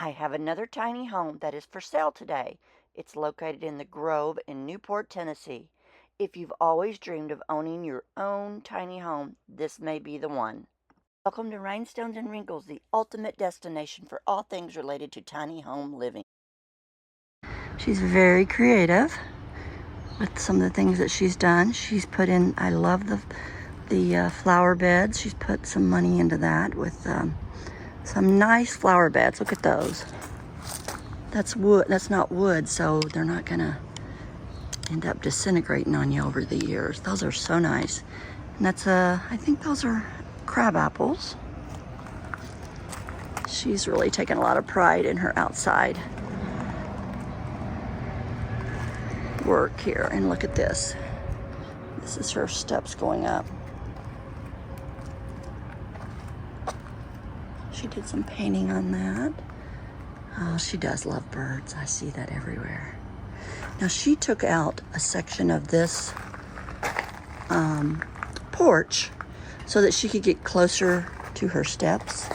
I have another tiny home that is for sale today. It's located in the Grove in Newport, Tennessee. If you've always dreamed of owning your own tiny home, this may be the one. Welcome to Rhinestones and Wrinkles, the ultimate destination for all things related to tiny home living. She's very creative with some of the things that she's done. She's put in, I love the flower beds. She's put some money into that with some nice flower beds. Look at those. That's wood. That's not wood, so they're not gonna end up disintegrating on you over the years. Those are so nice. And that's I think those are crab apples. She's really taken a lot of pride in her outside work here. And look at this. This is her steps going up. She did some painting on that. Oh, she does love birds. I see that everywhere. Now she took out a section of this porch so that she could get closer to her steps.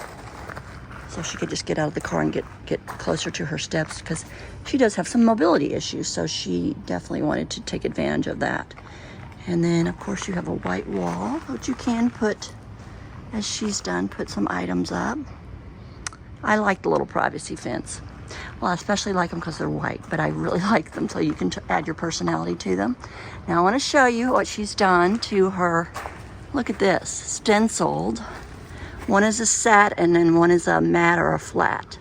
So she could just get out of the car and get closer to her steps, because she does have some mobility issues. So she definitely wanted to take advantage of that. And then of course you have a white wall, which you can put, as she's done, put some items up. I like the little privacy fence. Well, I especially like them because they're white, but I really like them so you can add your personality to them. Now I want to show you what she's done to her. Look at this, stenciled. One is a sat and then one is a mat or a flat.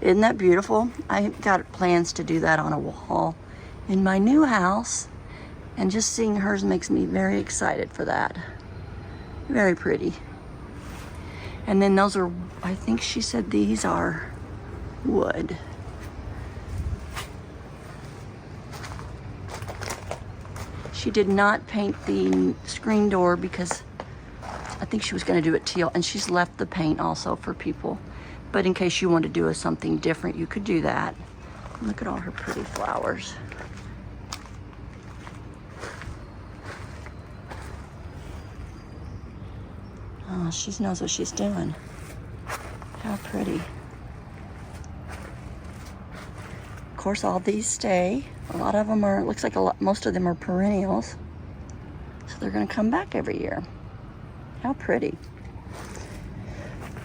Isn't that beautiful? I got plans to do that on a wall in my new house, and just seeing hers makes me very excited for that. Very pretty. And then those are, I think she said these are wood. She did not paint the screen door because I think she was going to do it teal, and she's left the paint also for people. But in case you want to do something different, you could do that. Look at all her pretty flowers. Oh, she knows what she's doing. How pretty. Of course, all these stay. A lot of them are, looks like most of them are perennials. So they're going to come back every year. How pretty.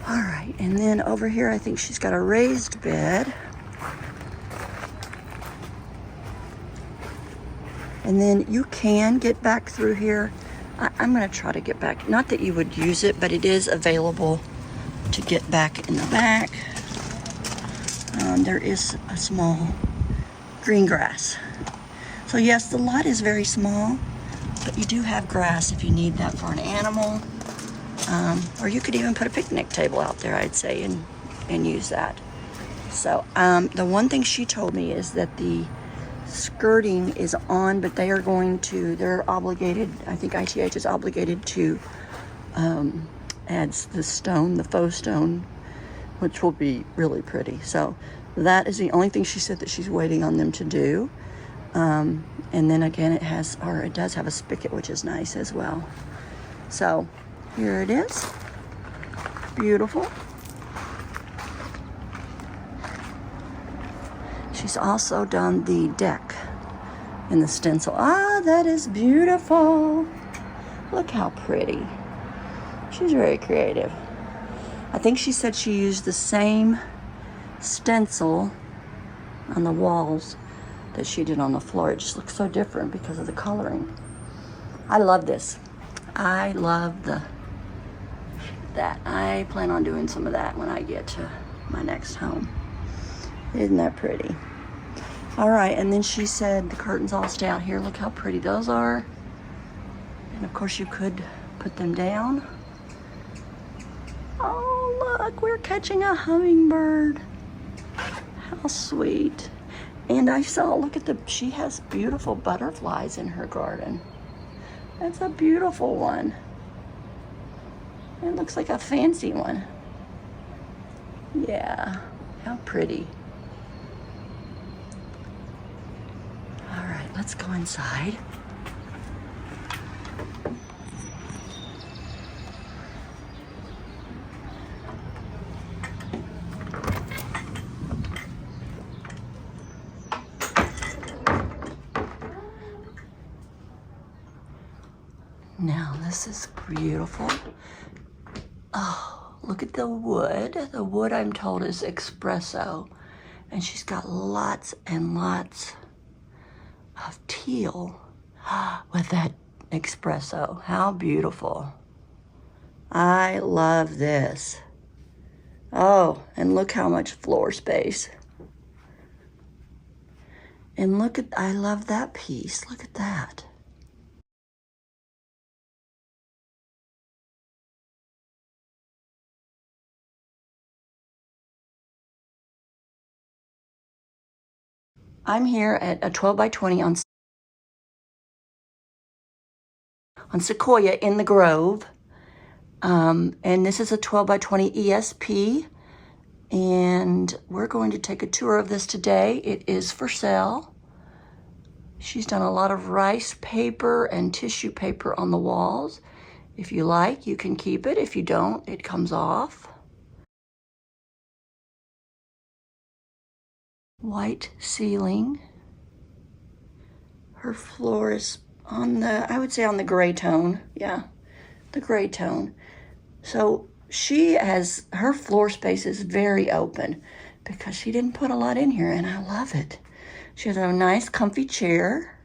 All right, and then over here, I think she's got a raised bed. And then you can get back through here. I'm going to try to get back. Not that you would use it, but it is available to get back in the back. There is a small green grass. So yes, the lot is very small, but you do have grass if you need that for an animal. Or you could even put a picnic table out there, I'd say, and use that. So the one thing she told me is that the skirting is on, but they're obligated, I think ITH is obligated to add the faux stone, which will be really pretty. So that is the only thing she said that she's waiting on them to do. And then again, it does have a spigot, which is nice as well. So here it is. Beautiful. She's also done the deck in the stencil. Ah, that is beautiful. Look how pretty. She's very creative. I think she said she used the same stencil on the walls that she did on the floor. It just looks so different because of the coloring. I love this. I love that. I plan on doing some of that when I get to my next home. Isn't that pretty? All right, and then she said the curtains all stay out here. Look how pretty those are. And of course you could put them down. Oh, look, we're catching a hummingbird. How sweet. And I saw, look at she has beautiful butterflies in her garden. That's a beautiful one. It looks like a fancy one. Yeah, how pretty. All right, let's go inside. Now this is beautiful. Oh, look at the wood. The wood, I'm told, is espresso. And she's got lots and lots of teal with that espresso. How beautiful. I love this. Oh, and look how much floor space. And look at, I love that piece. Look at that. I'm here at a 12 by 20 on Sequoia in the Grove. And this is a 12 by 20 ESP. And we're going to take a tour of this today. It is for sale. She's done a lot of rice paper and tissue paper on the walls. If you like, you can keep it. If you don't, it comes off. White ceiling. Her floor is on the, I would say on the gray tone. Yeah, the gray tone. So she has, her floor space is very open because she didn't put a lot in here, and I love it. She has a nice comfy chair,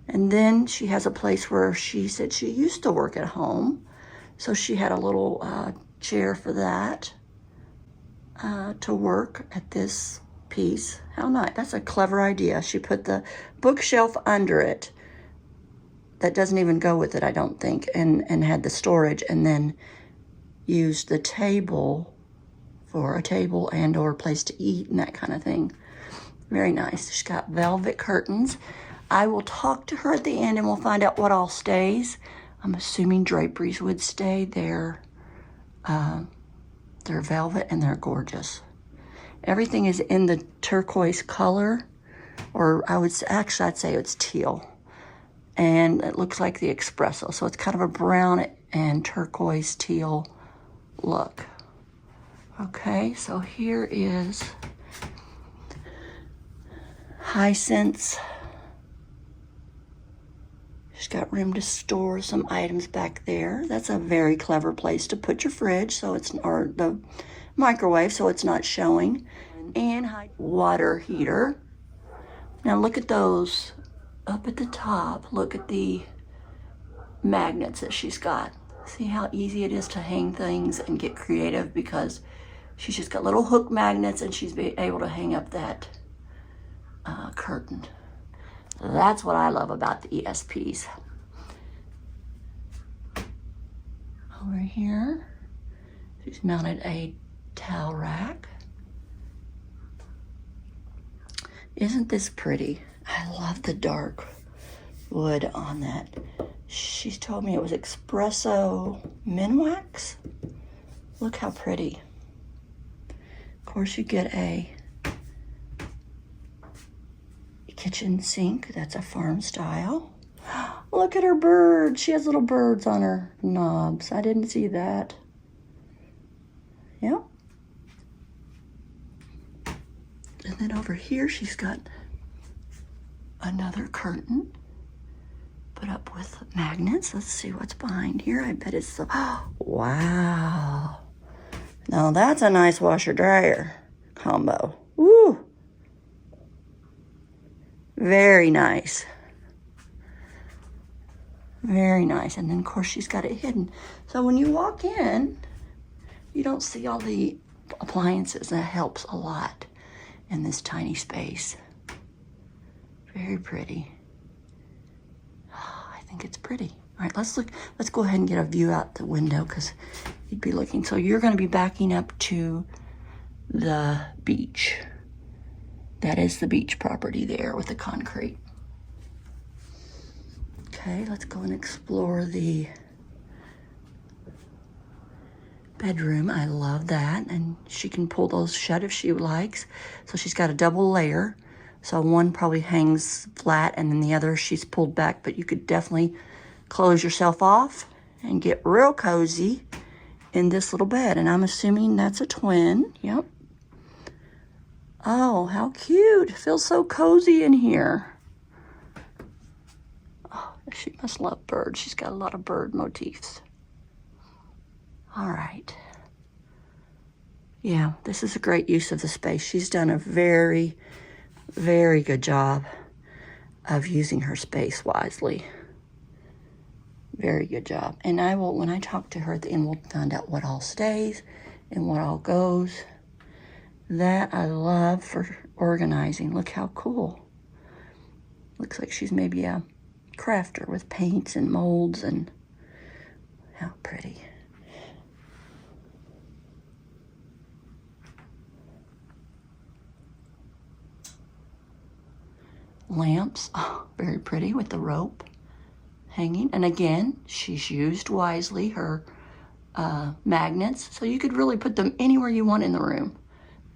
and then she has a place where she said she used to work at home. So she had a little chair for that to work at this piece. How nice. That's a clever idea. She put the bookshelf under it that doesn't even go with it, I don't think, and had the storage, and then used the table for a table and or a place to eat and that kind of thing. Very nice. She's got velvet curtains. I will talk to her at the end and we'll find out what all stays. I'm assuming draperies would stay. They're velvet and they're gorgeous. Everything is in the turquoise color, or I'd say it's teal. And it looks like the espresso. So it's kind of a brown and turquoise teal look. Okay, so here is Hyacinth's. She's got room to store some items back there. That's a very clever place to put your fridge, so it's, or the microwave, so it's not showing. And water heater. Now look at those up at the top. Look at the magnets that she's got. See how easy it is to hang things and get creative, because she's just got little hook magnets and she's able to hang up that curtain. That's what I love about the ESPs. Over here, she's mounted a towel rack. Isn't this pretty? I love the dark wood on that. She's told me it was espresso minwax. Look how pretty. Of course, you get a kitchen sink. That's a farm style. Look at her bird. She has little birds on her knobs. I didn't see that. Yep. And then over here, she's got another curtain put up with magnets. Let's see what's behind here. I bet it's the, wow. Now that's a nice washer dryer combo. Woo. Very nice. Very nice. And then of course she's got it hidden. So when you walk in, you don't see all the appliances. That helps a lot in this tiny space. Very pretty. I think it's pretty. All right, let's look. Let's go ahead and get a view out the window, because you'd be looking. So you're going to be backing up to the beach. That is the beach property there with the concrete. Okay, let's go and explore the bedroom. I love that. And she can pull those shut if she likes. So she's got a double layer. So one probably hangs flat and then the other she's pulled back, but you could definitely close yourself off and get real cozy in this little bed. And I'm assuming that's a twin. Yep. Oh, how cute. Feels so cozy in here. Oh, She must love birds. She's got a lot of bird motifs. All right. Yeah, this is a great use of the space. She's done a very, very good job of using her space wisely. Very good job. And I will, when I talk to her at the end, we'll find out what all stays and what all goes. That I love for organizing. Look how cool. Looks like she's maybe a crafter with paints and molds, and how pretty. Lamps, oh, very pretty with the rope hanging. And again, she's used wisely her magnets, so you could really put them anywhere you want in the room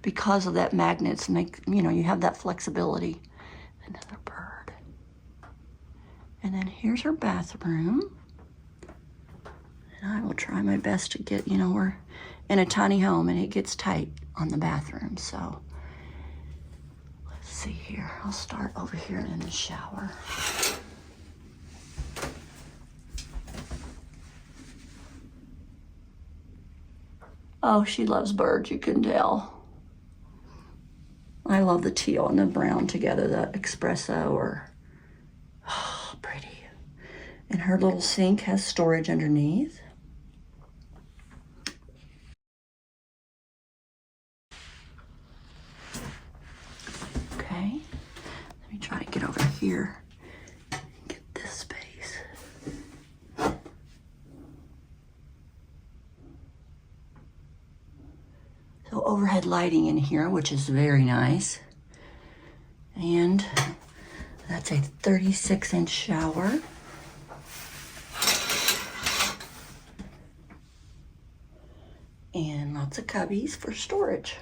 because of that magnets make, you know, you have that flexibility. Another bird. And then here's her bathroom. And I will try my best to get, you know, we're in a tiny home and it gets tight on the bathroom, so let's see here. I'll start over here in the shower. Oh, she loves birds, you can tell. I love the teal and the brown together, the espresso, or, oh, pretty. And her little sink has storage underneath. Okay, let me try to get over here and get this space. So overhead lighting in here, which is very nice. And that's a 36-inch shower. And lots of cubbies for storage.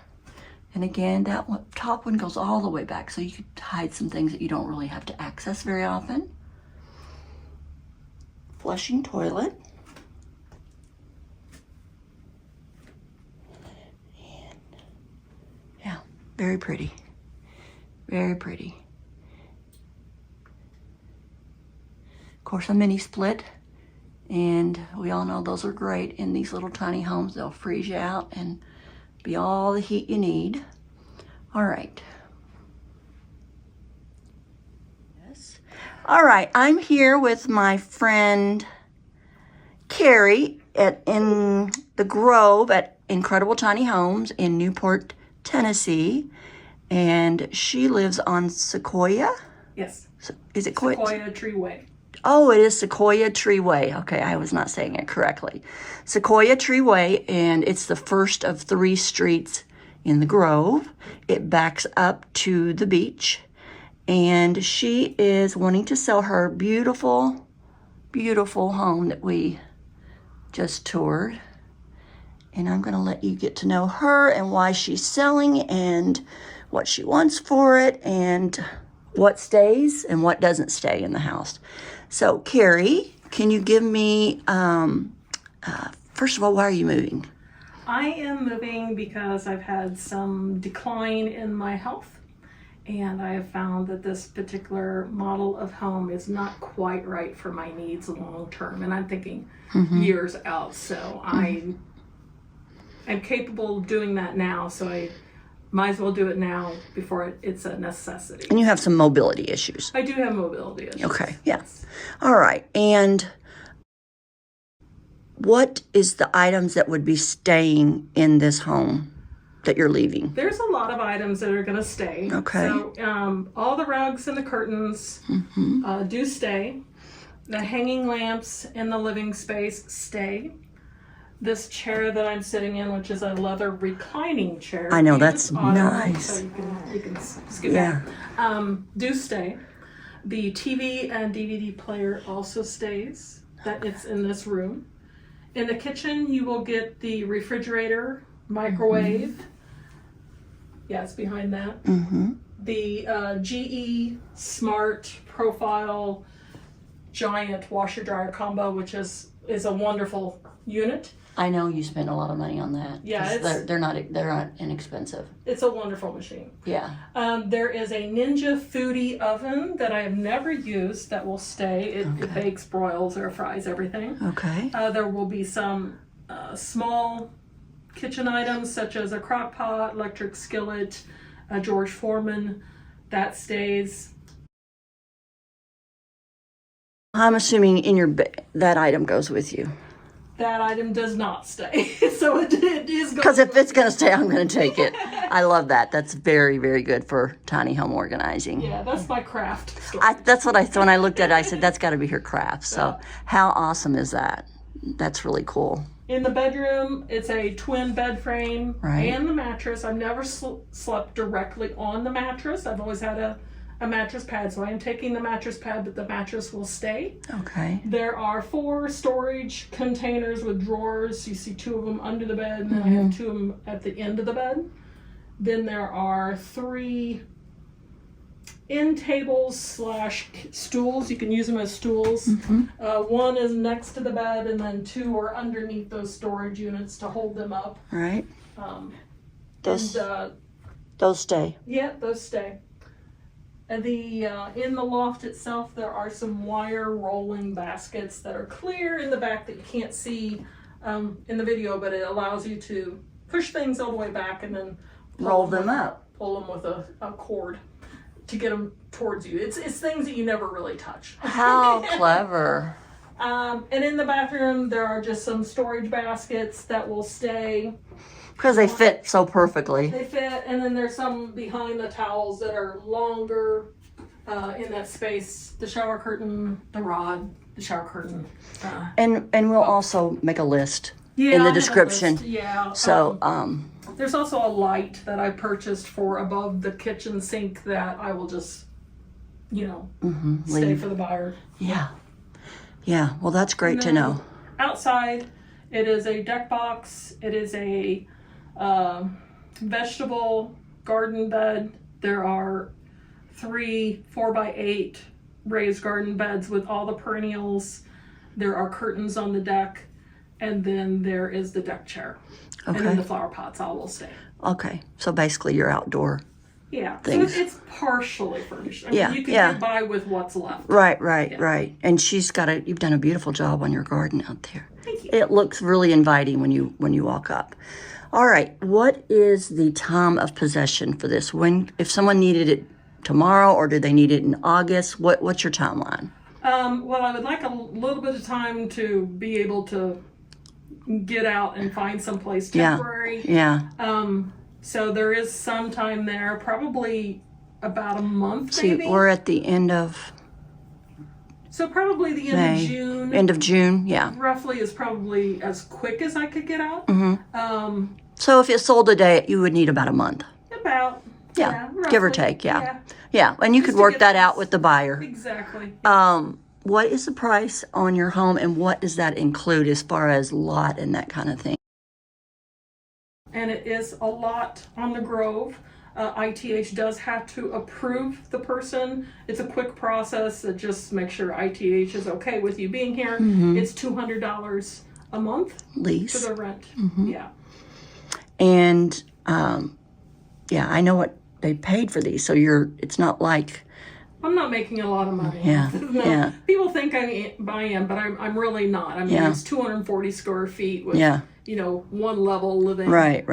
And again, that one, top one goes all the way back, so you could hide some things that you don't really have to access very often. Flushing toilet. And yeah, very pretty. Very pretty. Of course, a mini split. And we all know those are great in these little tiny homes. They'll freeze you out and be all the heat you need. All right. Yes. All right, I'm here with my friend Carrie in the Grove at Incredible Tiny Homes in Newport, Tennessee. And she lives on Sequoia? Yes. Is it Sequoia Tree Way? Oh, it is Sequoia Tree Way. Okay, I was not saying it correctly. Sequoia Tree Way, and it's the first of 3 streets in the Grove. It backs up to the beach, and she is wanting to sell her beautiful, beautiful home that we just toured. And I'm going to let you get to know her and why she's selling and what she wants for it and what stays and what doesn't stay in the house. So, Carrie, can you give me, first of all, why are you moving? I am moving because I've had some decline in my health, and I have found that this particular model of home is not quite right for my needs long term, and I'm thinking years out. So I'm capable of doing that now, so I might as well do it now before it's a necessity. And you have some mobility issues. I do have mobility issues. Okay, yeah. All right, and what is the items that would be staying in this home that you're leaving? There's a lot of items that are going to stay. Okay. So all the rugs and the curtains do stay. The hanging lamps in the living space stay. This chair that I'm sitting in, which is a leather reclining chair. I know, that's nice. So you can scoot back. Do stay. The TV and DVD player also stays. That it's in this room. In the kitchen, you will get the refrigerator, microwave. Yeah, it's behind that. The GE Smart Profile Giant washer dryer combo, which is a wonderful unit. I know you spent a lot of money on that. Yeah, 'cause they're not inexpensive. It's a wonderful machine. Yeah. There is a Ninja Foodie oven that I have never used that will stay. It bakes, broils, or fries everything. Okay. There will be some small kitchen items such as a crock pot, electric skillet, a George Foreman. That stays. I'm assuming in your that item goes with you. That item does not stay. So it is. Because if it's going to stay, I'm going to take it. I love that. That's very, very good for tiny home organizing. Yeah, that's my craft store. That's what I thought when I looked at it. I said, that's got to be her craft. So how awesome is that? That's really cool. In the bedroom, it's a twin bed frame Right. and the mattress. I've never slept directly on the mattress. I've always had a mattress pad, so I am taking the mattress pad, but the mattress will stay. Okay. There are 4 storage containers with drawers. You see 2 of them under the bed, and then I have 2 of them at the end of the bed. Then there are 3 end tables / stools. You can use them as stools. 1 is next to the bed, and then 2 are underneath those storage units to hold them up. Right. Those stay. Yeah, those stay. And in the loft itself, there are some wire rolling baskets that are clear in the back that you can't see in the video, but it allows you to push things all the way back and then Roll them up. Pull them with a cord to get them towards you. It's things that you never really touch. How clever. And in the bathroom, there are just some storage baskets that will stay. Because they fit so perfectly. They fit, and then there's some behind the towels that are longer in that space. The shower curtain, the rod, the shower curtain. And we'll also make a list Yeah, in the I have a description. list. Yeah. So, there's also a light that I purchased for above the kitchen sink that I will just, stay leave. for the buyer. Yeah. Yeah. Well, that's great to then know. Outside, it is a deck box. It is a vegetable garden bed. There are 3 4x8 raised garden beds with all the perennials. There are curtains on the deck, and then there is the deck chair. Okay. And then the flower pots all will stay. Okay. So basically, your outdoor. Yeah. Things. So it's partially furnished. I mean, Yeah, you can yeah. get by with what's left. Right. Right. And you've done a beautiful job on your garden out there. Thank you. It looks really inviting when you walk up. All right. What is the time of possession for this? If someone needed it tomorrow, or do they need it in August? What's your timeline? Well, I would like a little bit of time to be able to get out and find someplace temporary. Yeah. So there is some time there, probably about a month, See, maybe. we're at the end of So probably the end May. of June. End of June. Yeah. Roughly is probably as quick as I could get out. So if it sold today, you would need about a month. About. Yeah, roughly. give or take. Yeah. And you could Just to work get that this- out with the buyer. Exactly. What is the price on your home, and what does that include as far as lot and that kind of thing? And it is a lot on the Grove. ITH does have to approve the person. It's a quick process. It just makes sure ITH is okay with you being here. It's $200 a month for Lease. the rent. Yeah. And I know what they paid for these. So it's not like I'm not making a lot of money. Yeah, No, yeah. People think I am, but I'm really not. I mean, Yeah. it's 240 square feet with, Yeah. 1 level living. Right.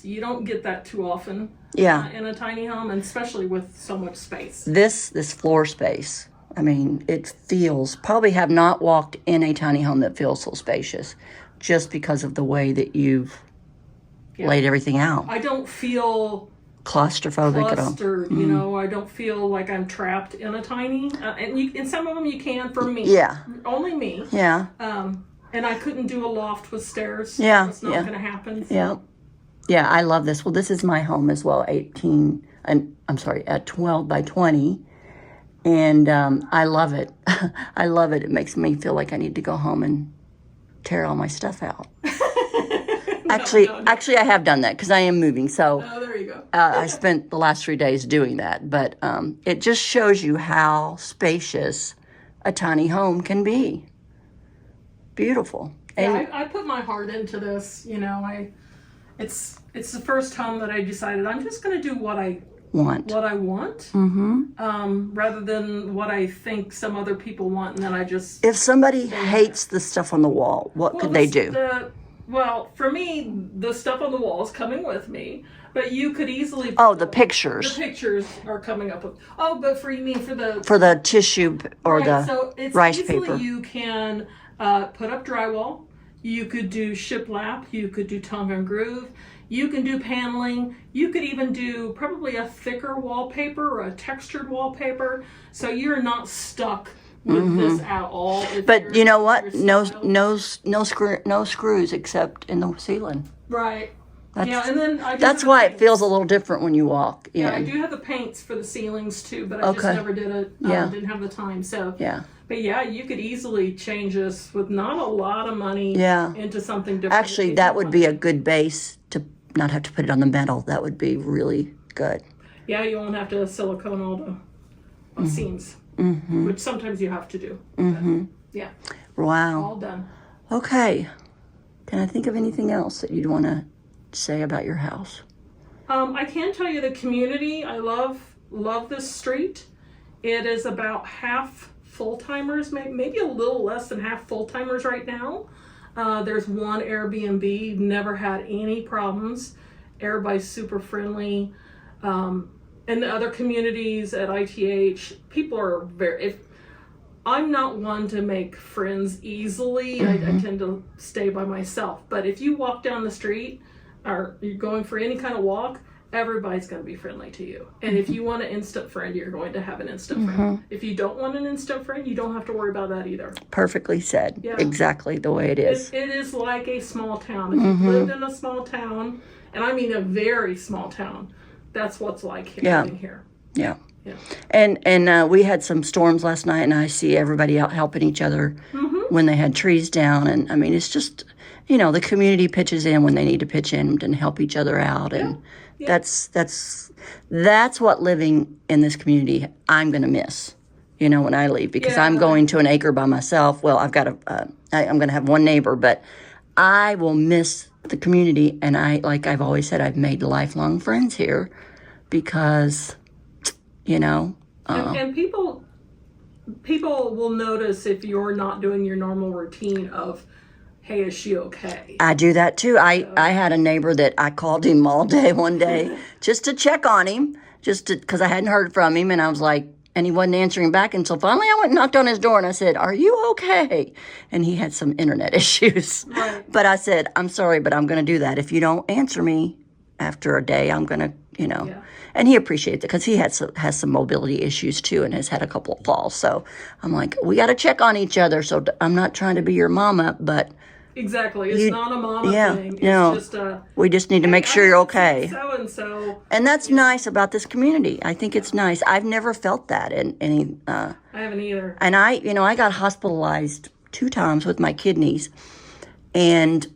You don't get that too often. Yeah. In a tiny home, and especially with so much space. This floor space. I mean, it feels, probably have not walked in a tiny home that feels so spacious, just because of the way that you've laid everything out. I don't feel Claustrophobic at all. clustered, I don't feel like I'm trapped in a tiny, and some of them you can for me. Yeah. Only me. Yeah. And I couldn't do a loft with stairs. Yeah, It's not yeah. going to happen. Yeah. Yeah, I love this. Well, this is my home as well, 12 by 20. And I love it. I love it. It makes me feel like I need to go home and tear all my stuff out. Actually, I have done that because I am moving. So Oh, there you go. I spent the last 3 days doing that. But it just shows you how spacious a tiny home can be. Beautiful. And I put my heart into this. You know, it's the first home that I decided I'm just going to do what I want. Rather than what I think some other people want, and then I just. If somebody hates the stuff on the wall, what could they do? Well, for me, the stuff on the wall is coming with me, but you could easily. Oh, the pictures. The pictures are coming up with. Oh, but for the. For the tissue or right, the so it's rice paper. You can put up drywall. You could do shiplap. You could do tongue and groove. You can do paneling. You could even do probably a thicker wallpaper or a textured wallpaper. So you're not stuck with this at all. But you know what? No screws except in the ceiling. Right. And then that's why it feels a little different when you walk. Yeah, I do have the paints for the ceilings too, but I just never did it. Didn't have the time. So But yeah, you could easily change this with not a lot of money into something different. Actually, that would be a good base to not have to put it on the metal. That would be really good. Yeah, you won't have to silicone all the seams, which sometimes you have to do. But, yeah. Wow. All done. Okay. Can I think of anything else that you'd want to say about your house? I can tell you the community. I love this street. It is about half full-timers, maybe a little less than half full-timers right now. There's one Airbnb, never had any problems. Everybody's super friendly. And the other communities at ITH, people are I'm not one to make friends easily. I tend to stay by myself. But if you walk down the street or you're going for any kind of walk, everybody's going to be friendly to you. And if you want an instant friend, you're going to have an instant friend. If you don't want an instant friend, you don't have to worry about that either. Perfectly said. Yeah. Exactly the way it is. It is like a small town. If you've lived in a small town, and I mean a very small town, that's what's like living here. Yeah. Yeah. And we had some storms last night, and I see everybody out helping each other when they had trees down. And I mean, it's just, the community pitches in when they need to pitch in and help each other out. And that's what living in this community I'm going to miss, when I leave, because I'm going to an acre by myself. Well, I've got I'm going to have one neighbor, but I will miss the community. And like I've always said, I've made lifelong friends here because, and people will notice if you're not doing your normal routine of, hey, is she okay? I do that too. I had a neighbor that I called him all day one day just to check on him, because I hadn't heard from him, and I was like, and he wasn't answering back until finally I went and knocked on his door and I said, "Are you okay?" And he had some internet issues. Right. But I said, "I'm sorry, but I'm going to do that. If you don't answer me after a day, I'm going to, And he appreciates it because he has some mobility issues too and has had a couple of falls. So I'm like, we got to check on each other. So I'm not trying to be your mama, but exactly, it's not a mama thing. It's just we just need to make sure you're okay. So and so, and that's nice about this community. I think it's nice. I've never felt that in any. I haven't either. And I got hospitalized 2 times with my kidneys, and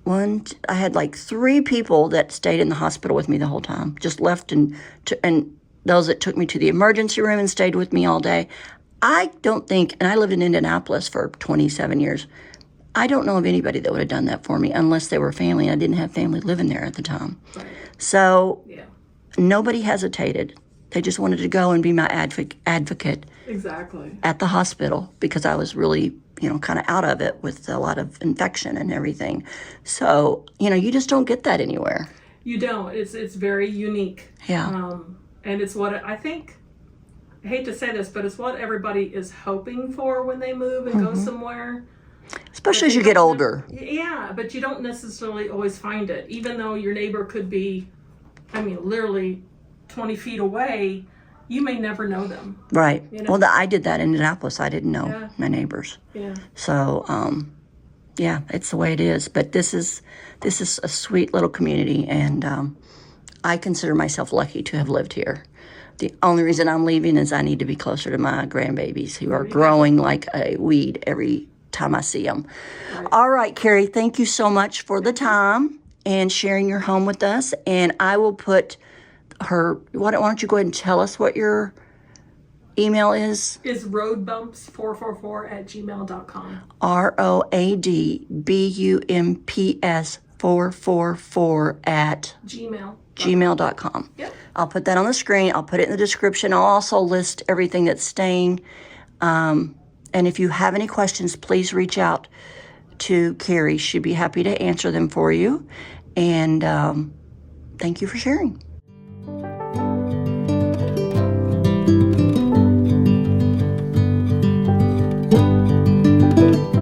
I had like 3 people that stayed in the hospital with me the whole time, just left, and those that took me to the emergency room and stayed with me all day. I don't think, and I lived in Indianapolis for 27 years, I don't know of anybody that would have done that for me unless they were family, and I didn't have family living there at the time. Right. So nobody hesitated. They just wanted to go and be my advocate exactly at the hospital because I was really, kind of out of it with a lot of infection and everything. So, you just don't get that anywhere. You don't. It's very unique. Yeah. And it's what I think, I hate to say this, but it's what everybody is hoping for when they move and go somewhere. Especially as you get older. Yeah, but you don't necessarily always find it. Even though your neighbor could be, literally 20 feet away, you may never know them. Right. Well, I did that in Indianapolis. I didn't know my neighbors. Yeah. So, it's the way it is. But this is a sweet little community, and I consider myself lucky to have lived here. The only reason I'm leaving is I need to be closer to my grandbabies who are growing like a weed every time I see them. Right. All right, Carrie, thank you so much for the time and sharing your home with us. And I will put why don't you go ahead and tell us what your email is roadbumps444@gmail.com. ROADBUMPS 444 at gmail.com. Yep. I'll put that on the screen. I'll put it in the description. I'll also list everything that's staying. And if you have any questions, please reach out to Carrie. She'd be happy to answer them for you. And thank you for sharing.